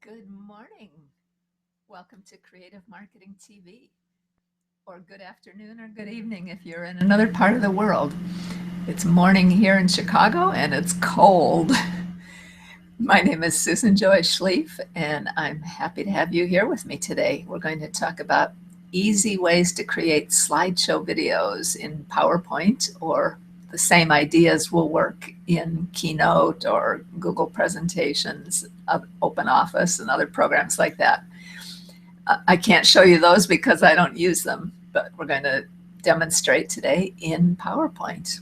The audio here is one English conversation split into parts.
Good morning. Welcome to Creative Marketing TV. Or good afternoon or good evening if you're in another part of the world. It's morning here in Chicago and it's cold. My name is Susan Joy Schlief and I'm happy to have you here with me today. We're going to talk about easy ways to create slideshow videos in PowerPoint, or the same ideas will work in Keynote or Google presentations, OpenOffice and other programs like that. I can't show you those because I don't use them, but we're going to demonstrate today in PowerPoint.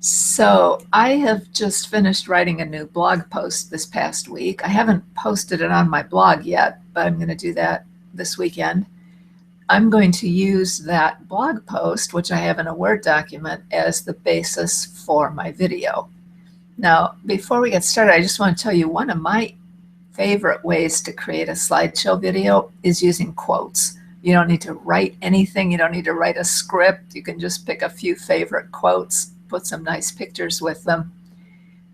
So I have just finished writing a new blog post this past week. I haven't posted it on my blog yet, but I'm going to do that this weekend. I'm going to use that blog post, which I have in a Word document, as the basis for my video. Now, before we get started, I just want to tell you one of my favorite ways to create a slideshow video is using quotes. You don't need to write anything. You don't need to write a script. You can just pick a few favorite quotes, put some nice pictures with them.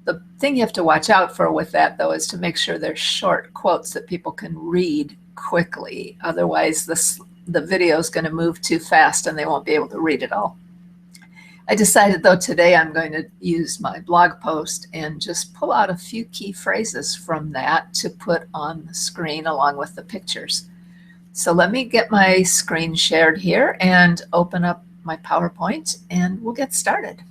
The thing you have to watch out for with that, though, is to make sure they're short quotes that people can read quickly. Otherwise, the video is going to move too fast and they won't be able to read it all. I decided, though, today I'm going to use my blog post and just pull out a few key phrases from that to put on the screen along with the pictures. So let me get my screen shared here and open up my PowerPoint and we'll get started.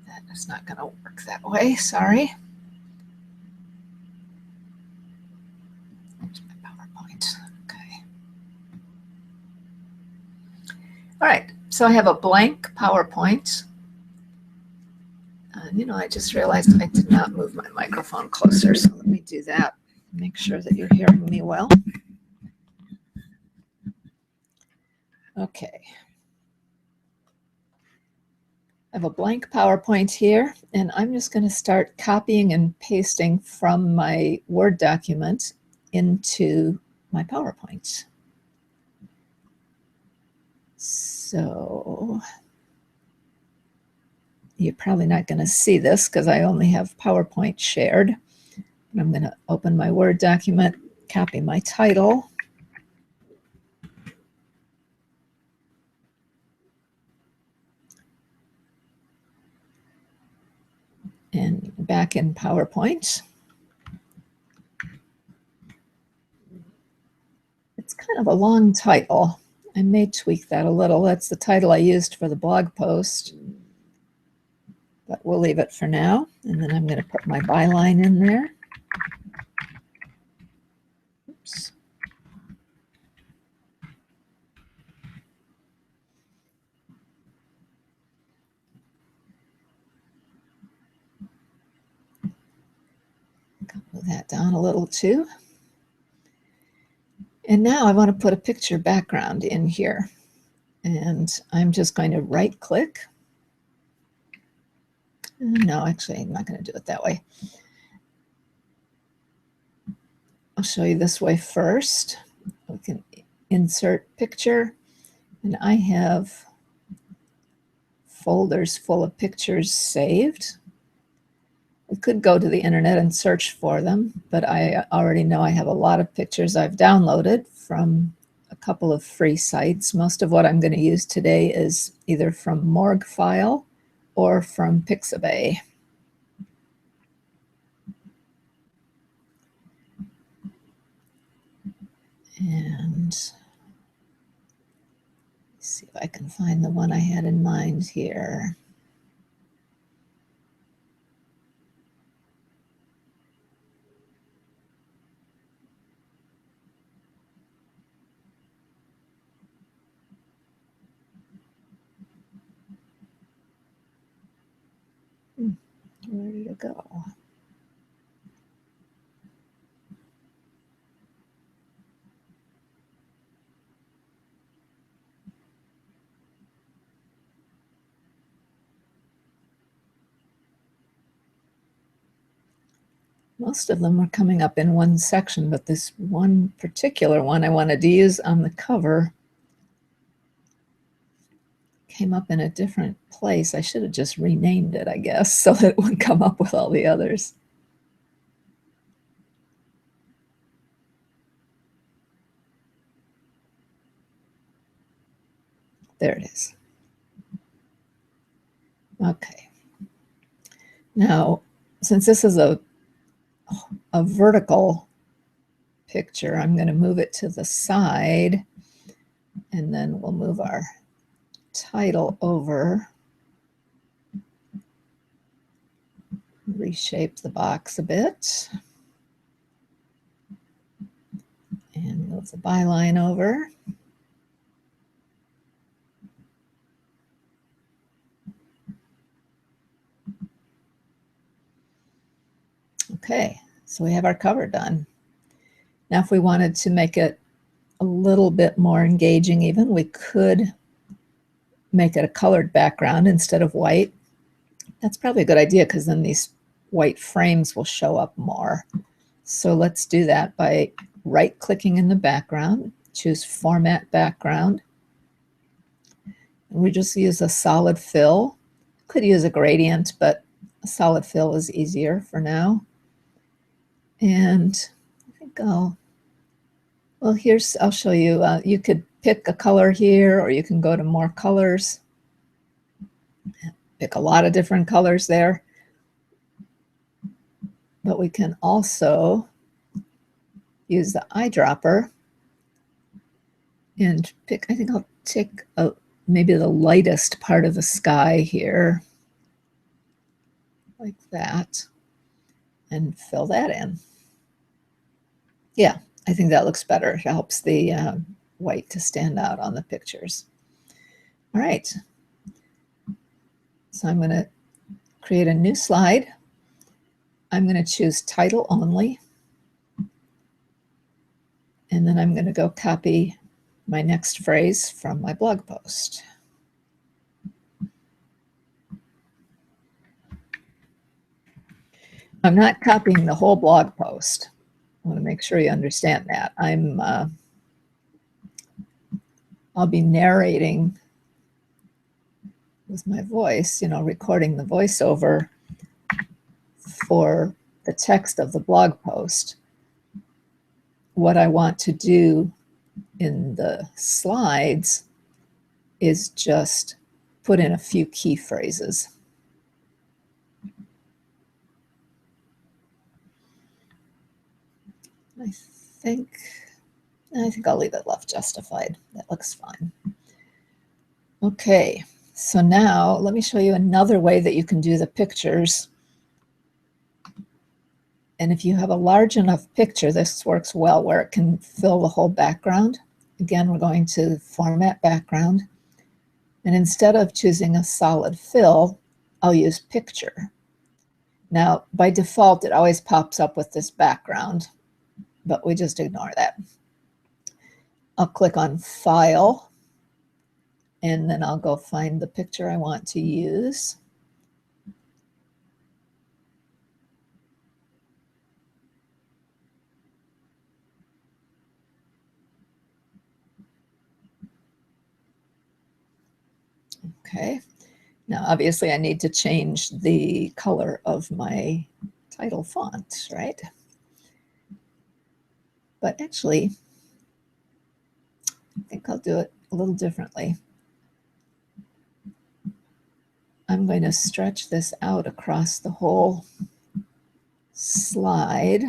That is not going to work that way, sorry. There's my PowerPoint, okay. All right, so I have a blank PowerPoint. I just realized I did not move my microphone closer, so let me do that. Make sure that you're hearing me well. Okay. I have a blank PowerPoint here, and I'm just going to start copying and pasting from my Word document into my PowerPoint. So you're probably not going to see this because I only have PowerPoint shared. But I'm going to open my Word document, copy my title. And back in PowerPoint. It's kind of a long title. I may tweak that a little. That's the title I used for the blog post, but we'll leave it for now. And then I'm going to put my byline in there. Oops. Move that down a little too. And now I want to put a picture background in here. And I'm just going to right click. No, actually, I'm not going to do it that way. I'll show you this way first. We can insert picture. And I have folders full of pictures saved. We could go to the internet and search for them, but I already know I have a lot of pictures I've downloaded from a couple of free sites. Most of what I'm going to use today is either from Morguefile or from Pixabay. And let's see if I can find the one I had in mind here. Where did it go? Most of them are coming up in one section, but this one particular one I wanted to use on the cover came up in a different place. I should have just renamed it, I guess, so that it would come up with all the others. There it is. Okay. Now, since this is a vertical picture, I'm going to move it to the side, and then we'll move our title over, reshape the box a bit, and move the byline over. Okay, so we have our cover done. Now, if we wanted to make it a little bit more engaging even, we could make it a colored background instead of white. That's probably a good idea because then these white frames will show up more. So let's do that by right-clicking in the background, choose Format Background. And we just use a solid fill. Could use a gradient, but a solid fill is easier for now. And I think I'll show you. You could pick a color here, or you can go to more colors. Pick a lot of different colors there. But we can also use the eyedropper and pick, I think I'll take maybe the lightest part of the sky here, like that, and fill that in. Yeah, I think that looks better. It helps the white to stand out on the pictures. All right. So I'm going to create a new slide. I'm going to choose title only. And then I'm going to go copy my next phrase from my blog post. I'm not copying the whole blog post. I want to make sure you understand that. I'll be narrating with my voice, recording the voiceover for the text of the blog post. What I want to do in the slides is just put in a few key phrases. I think I'll leave it left justified. That looks fine. Okay, so now let me show you another way that you can do the pictures. And if you have a large enough picture, this works well where it can fill the whole background. Again, we're going to Format Background. And instead of choosing a solid fill, I'll use Picture. Now, by default, it always pops up with this background, but we just ignore that. I'll click on File, and then I'll go find the picture I want to use. Okay, now obviously I need to change the color of my title font, right? But actually, I think I'll do it a little differently. I'm going to stretch this out across the whole slide.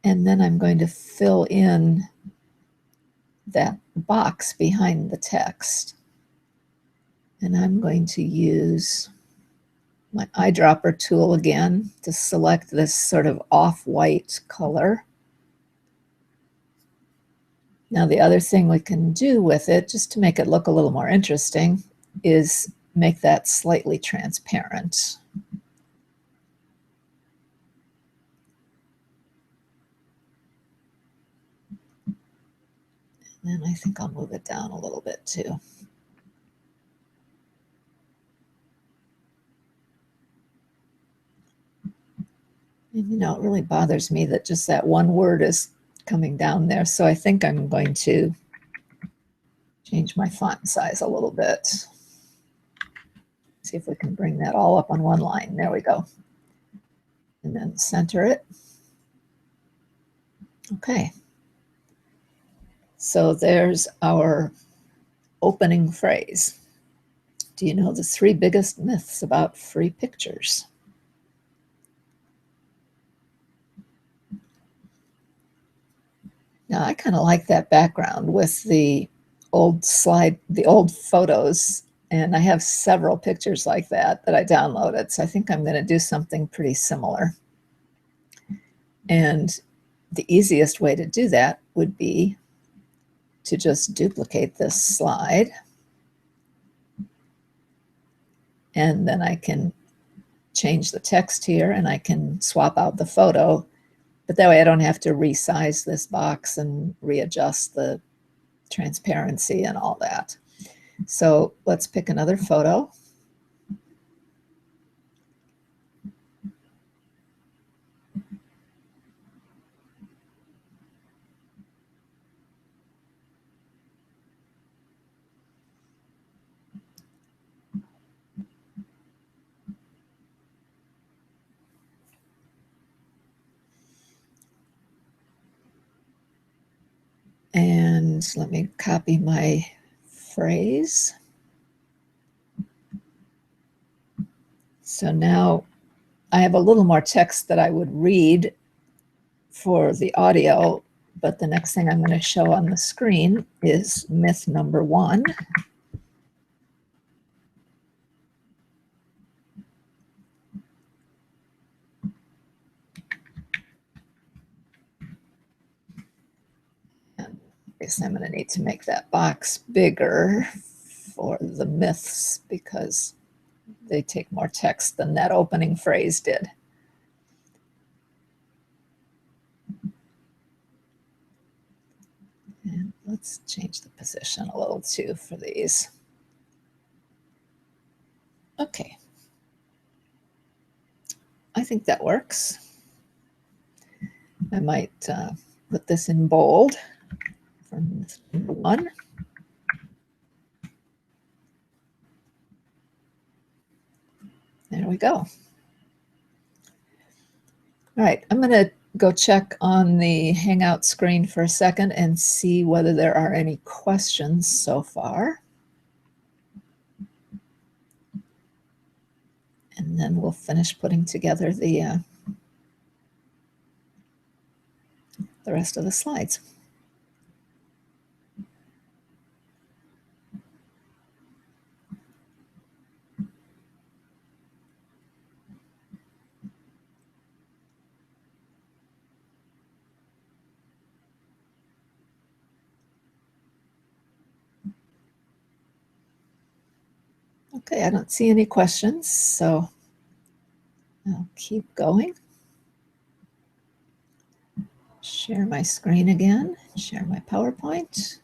And then I'm going to fill in that box behind the text. And I'm going to use my eyedropper tool again to select this sort of off-white color. Now, the other thing we can do with it, just to make it look a little more interesting, is make that slightly transparent. And I think I'll move it down a little bit too. And you know, it really bothers me that just that one word is coming down there. So I think I'm going to change my font size a little bit. See if we can bring that all up on one line. There we go. And then center it. Okay. So there's our opening phrase. Do you know the 3 biggest myths about free pictures? Now, I kind of like that background with the old photos, and I have several pictures like that I downloaded. So I think I'm going to do something pretty similar. And the easiest way to do that would be to just duplicate this slide. And then I can change the text here and I can swap out the photo. But that way I don't have to resize this box and readjust the transparency and all that. So let's pick another photo. And let me copy my phrase. So now I have a little more text that I would read for the audio, but the next thing I'm going to show on the screen is myth number 1. And I guess I'm going to need to make that box bigger for the myths because they take more text than that opening phrase did. And let's change the position a little too for these. Okay. I think that works. I might put this in bold for number 1. There we go. All right, I'm going to go check on the Hangout screen for a second and see whether there are any questions so far. And then we'll finish putting together the rest of the slides. Okay, I don't see any questions, so I'll keep going. Share my screen again, share my PowerPoint.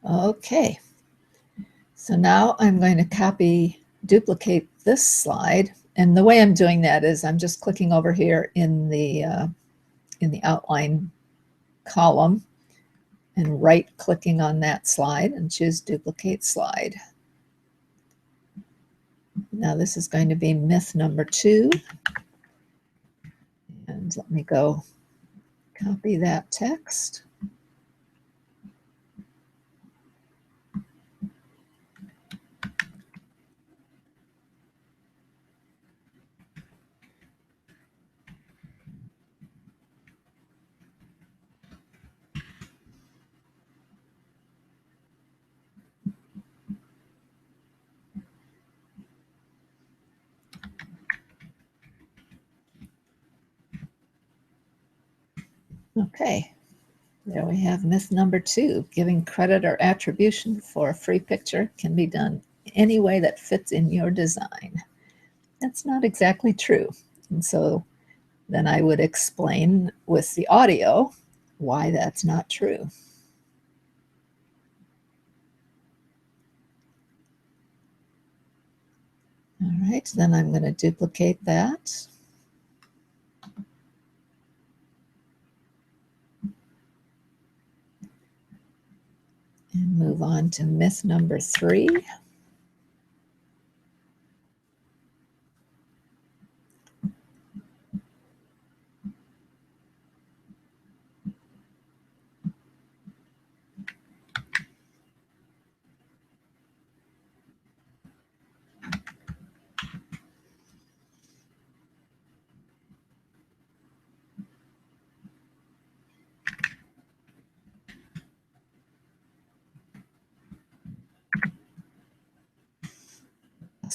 Okay, so now I'm going to duplicate this slide. And the way I'm doing that is I'm just clicking over here in the outline column and right-clicking on that slide and choose Duplicate Slide. Now this is going to be myth number 2. And let me go copy that text. Okay, there we have myth number 2. Giving credit or attribution for a free picture can be done any way that fits in your design. That's not exactly true. And so then I would explain with the audio why that's not true. All right, then I'm going to duplicate that. And move on to myth number 3.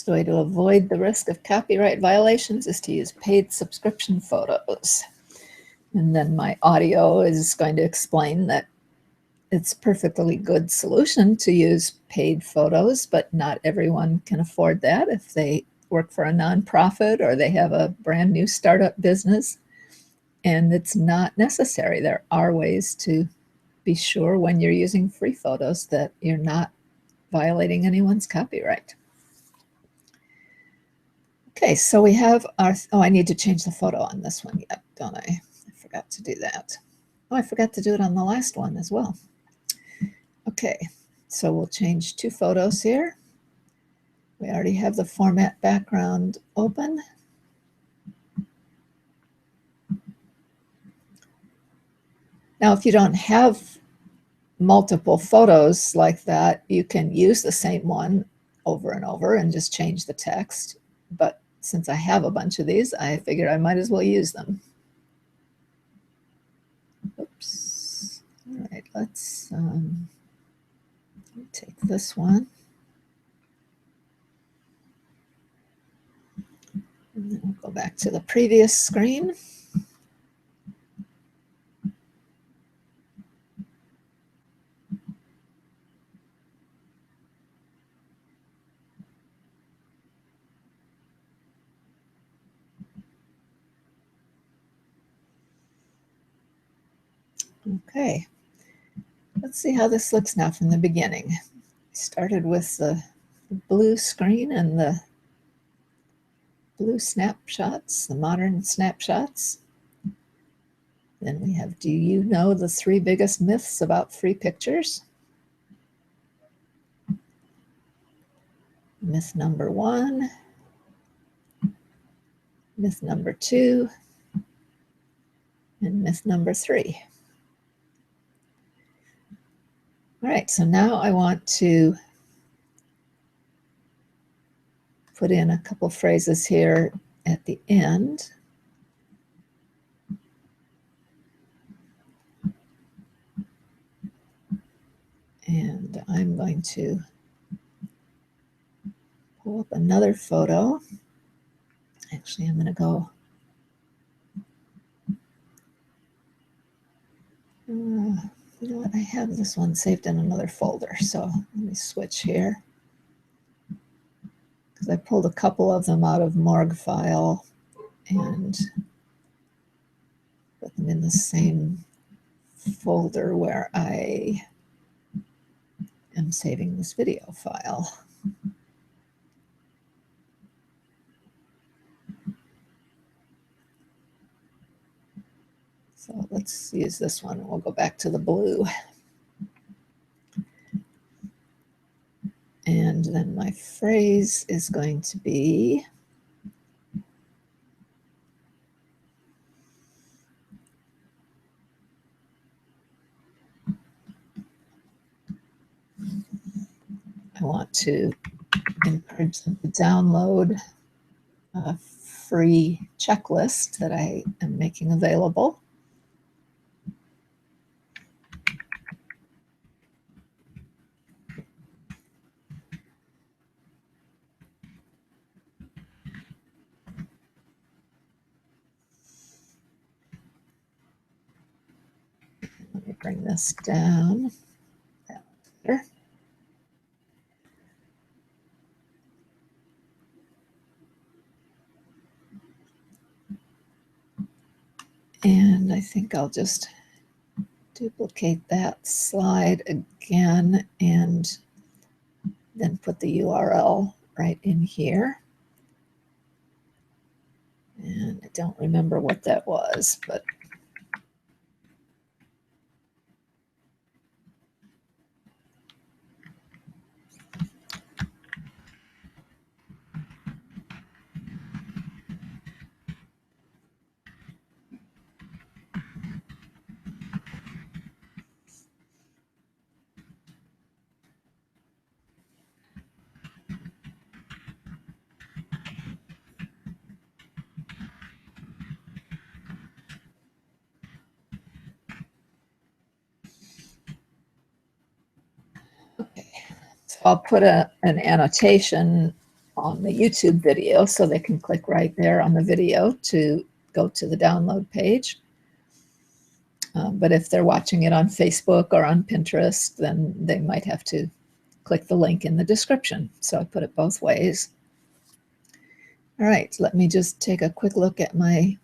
The way to avoid the risk of copyright violations is to use paid subscription photos. And then my audio is going to explain that it's a perfectly good solution to use paid photos, but not everyone can afford that if they work for a nonprofit or they have a brand new startup business. And it's not necessary. There are ways to be sure when you're using free photos that you're not violating anyone's copyright. Okay, so we have our, oh, I need to change the photo on this one yet, don't I? I forgot to do that. Oh, I forgot to do it on the last one as well. Okay, so we'll change 2 photos here. We already have the format background open. Now, if you don't have multiple photos like that, you can use the same one over and over and just change the text. But since I have a bunch of these, I figured I might as well use them. Oops. All right, let's take this one. And then we'll go back to the previous screen. Okay, let's see how this looks now from the beginning. I started with the blue screen and the blue snapshots, the modern snapshots. Then we have, do you know the 3 biggest myths about free pictures? Myth number 1, myth number 2, and myth number 3. All right, so now I want to put in a couple phrases here at the end. And I'm going to pull up another photo. Actually, I'm going to go, you know what, I have this one saved in another folder. So let me switch here. Because I pulled a couple of them out of Morgue File and put them in the same folder where I am saving this video file. So let's use this one. We'll go back to the blue. And then my phrase is going to be, I want to encourage them to download a free checklist that I am making available. Let me bring this down. There. And I think I'll just duplicate that slide again and then put the URL right in here. And I don't remember what that was, but okay. So I'll put an annotation on the YouTube video so they can click right there on the video to go to the download page. But if they're watching it on Facebook or on Pinterest, then they might have to click the link in the description. So I put it both ways. All right, let me just take a quick look at my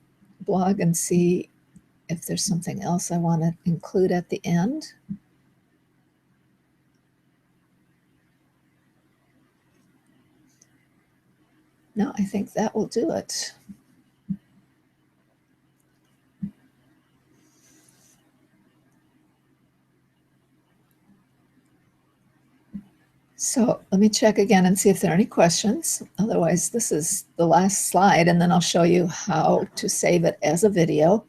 blog and see if there's something else I want to include at the end. No, I think that will do it. So let me check again and see if there are any questions. Otherwise, this is the last slide, and then I'll show you how to save it as a video.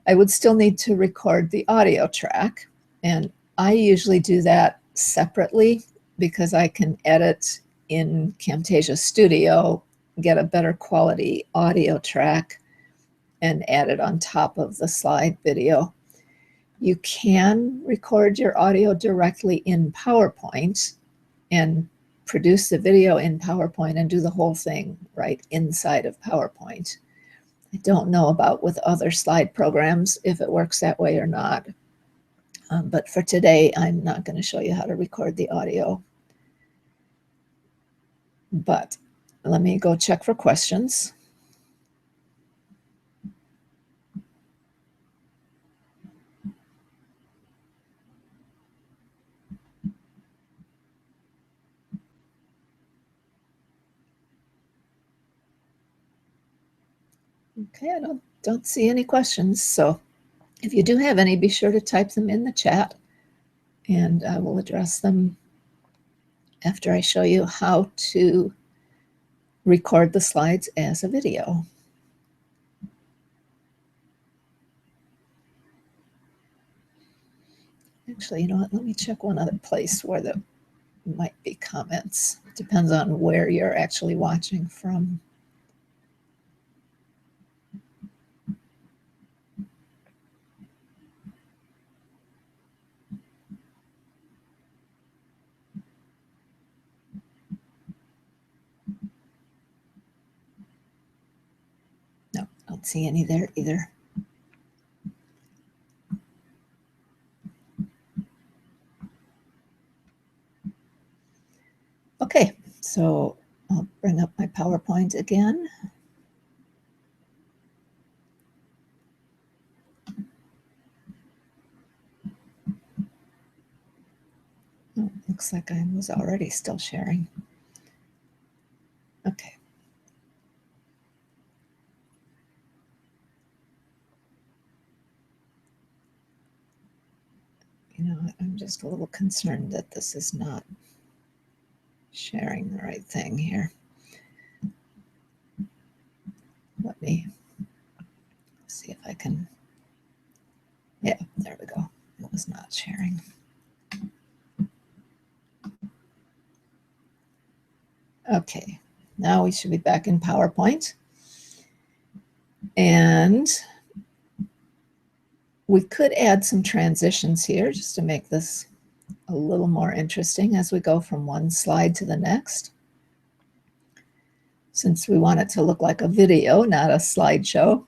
I would still need to record the audio track, and I usually do that separately because I can edit in Camtasia Studio, get a better quality audio track, and add it on top of the slide video. You can record your audio directly in PowerPoint and produce the video in PowerPoint and do the whole thing right inside of PowerPoint. I don't know about with other slide programs if it works that way or not. But for today, I'm not going to show you how to record the audio. But let me go check for questions. Okay, I don't see any questions. So if you do have any, be sure to type them in the chat, and I will address them after I show you how to record the slides as a video. Actually, you know what? Let me check one other place where there might be comments. Depends on where you're actually watching from. No, I don't see any there either. Okay, so I'll bring up my PowerPoint again. Oh, looks like I was already still sharing. Okay. You know, I'm just a little concerned that this is not sharing the right thing here. Let me see if I can. Yeah, there we go. It was not sharing. Okay, now we should be back in PowerPoint. And we could add some transitions here just to make this a little more interesting as we go from one slide to the next. Since we want it to look like a video, not a slideshow.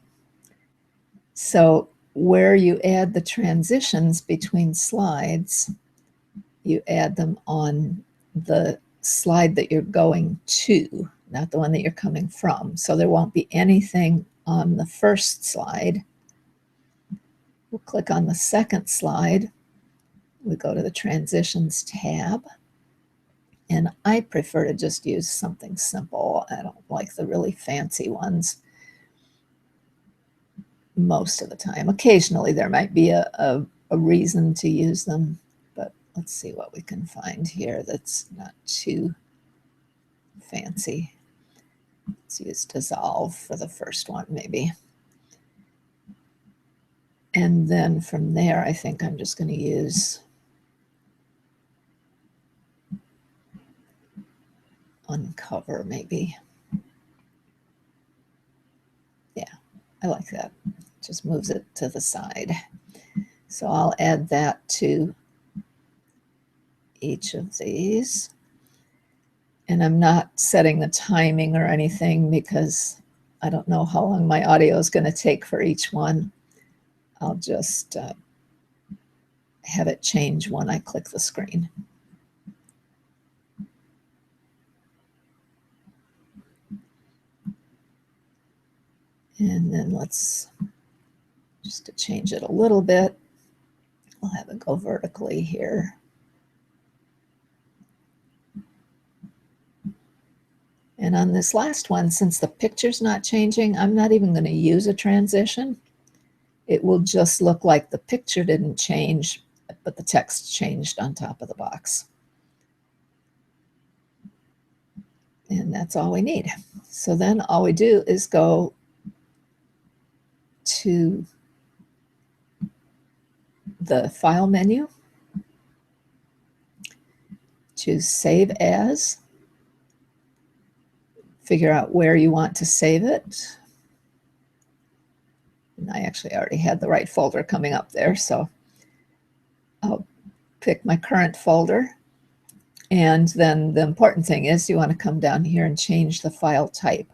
So where you add the transitions between slides, you add them on the slide that you're going to, not the one that you're coming from. So there won't be anything on the first slide. We'll click on the second slide. We go to the Transitions tab. And I prefer to just use something simple. I don't like the really fancy ones. most of the time. Occasionally there might be a reason to use them, but let's see what we can find here that's not too fancy. Let's use dissolve for the first one, maybe. And then from there, I think I'm just going to use uncover, maybe. Yeah, I like that. Just moves it to the side. So I'll add that to each of these. And I'm not setting the timing or anything because I don't know how long my audio is going to take for each one. I'll just have it change when I click the screen. And then let's, just to change it a little bit, I'll have it go vertically here. And on this last one, since the picture's not changing, I'm not even going to use a transition. It will just look like the picture didn't change, but the text changed on top of the box. And that's all we need. So then all we do is go to the File menu, choose Save As, figure out where you want to save it. And I actually already had the right folder coming up there, so I'll pick my current folder. And then the important thing is you want to come down here and change the file type.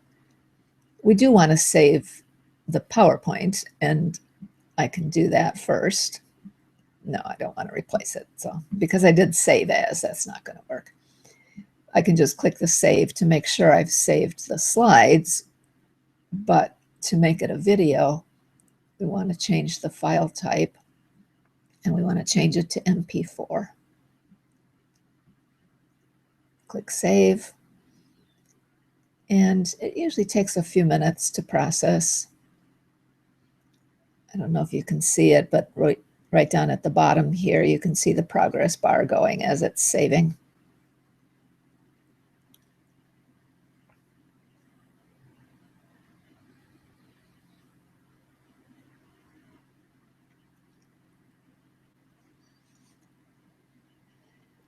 We do want to save the PowerPoint, and I can do that first. No, I don't want to replace it. So because I did save as, that's not going to work. I can just click the save to make sure I've saved the slides, but to make it a video, we want to change the file type, and we want to change it to MP4. Click Save, and it usually takes a few minutes to process. I don't know if you can see it, but right down at the bottom here, you can see the progress bar going as it's saving.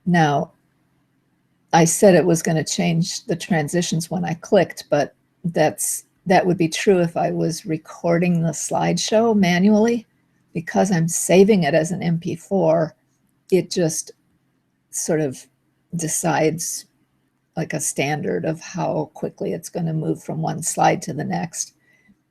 Now, I said it was going to change the transitions when I clicked, but that would be true if I was recording the slideshow manually. Because I'm saving it as an MP4, it just sort of decides like a standard of how quickly it's going to move from one slide to the next.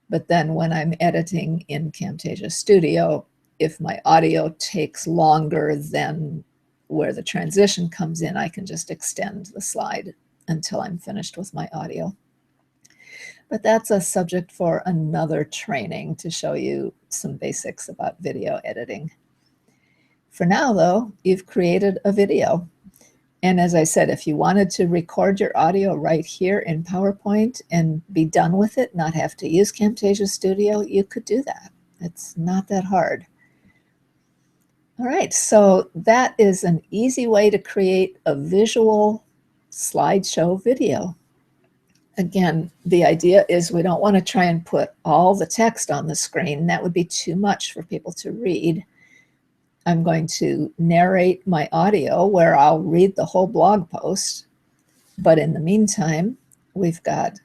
But then when I'm editing in Camtasia Studio, if my audio takes longer than where the transition comes in, I can just extend the slide until I'm finished with my audio. But that's a subject for another training to show you some basics about video editing. For now, though, you've created a video. And as I said, if you wanted to record your audio right here in PowerPoint and be done with it, not have to use Camtasia Studio, you could do that. It's not that hard. All right, so that is an easy way to create a visual slideshow video. Again, the idea is we don't want to try and put all the text on the screen. That would be too much for people to read. I'm going to narrate my audio where I'll read the whole blog post. But in the meantime, we've got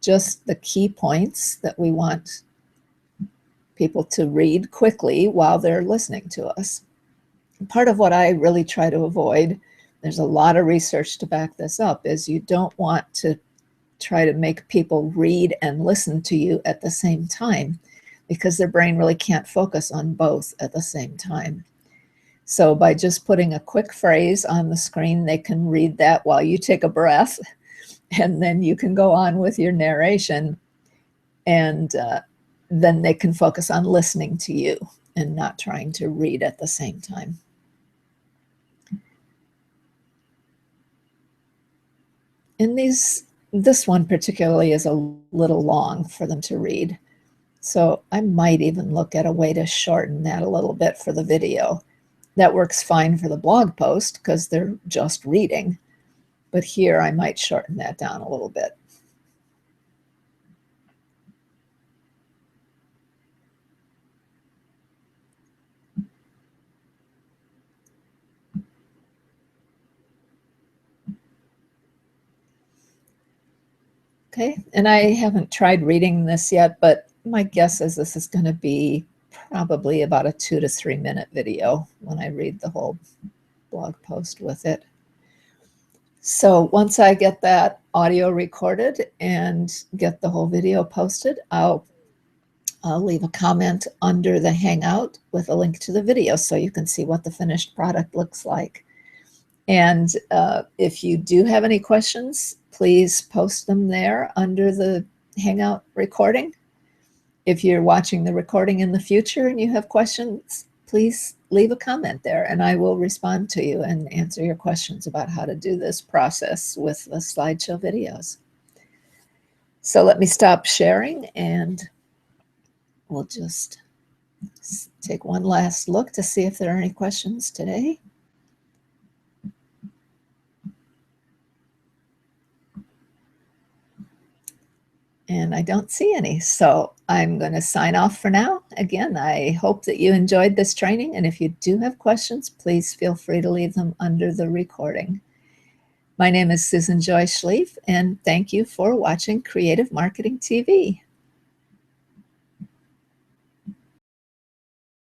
just the key points that we want people to read quickly while they're listening to us. Part of what I really try to avoid, there's a lot of research to back this up, is you don't want to try to make people read and listen to you at the same time, because their brain really can't focus on both at the same time. So by just putting a quick phrase on the screen, they can read that while you take a breath, and then you can go on with your narration, and then they can focus on listening to you and not trying to read at the same time. And this one particularly is a little long for them to read. So I might even look at a way to shorten that a little bit for the video. That works fine for the blog post because they're just reading. But here I might shorten that down a little bit. Okay, and I haven't tried reading this yet, but my guess is this is going to be probably about a 2 to 3 minute video when I read the whole blog post with it. So once I get that audio recorded and get the whole video posted, I'll leave a comment under the Hangout with a link to the video so you can see what the finished product looks like. And if you do have any questions, please post them there under the Hangout recording. If you're watching the recording in the future and you have questions, please leave a comment there and I will respond to you and answer your questions about how to do this process with the slideshow videos. So let me stop sharing and we'll just take one last look to see if there are any questions today. And I don't see any, so I'm going to sign off for now. Again, I hope that you enjoyed this training, and if you do have questions, please feel free to leave them under the recording. My name is Susan Joy Schlief, and thank you for watching Creative Marketing TV.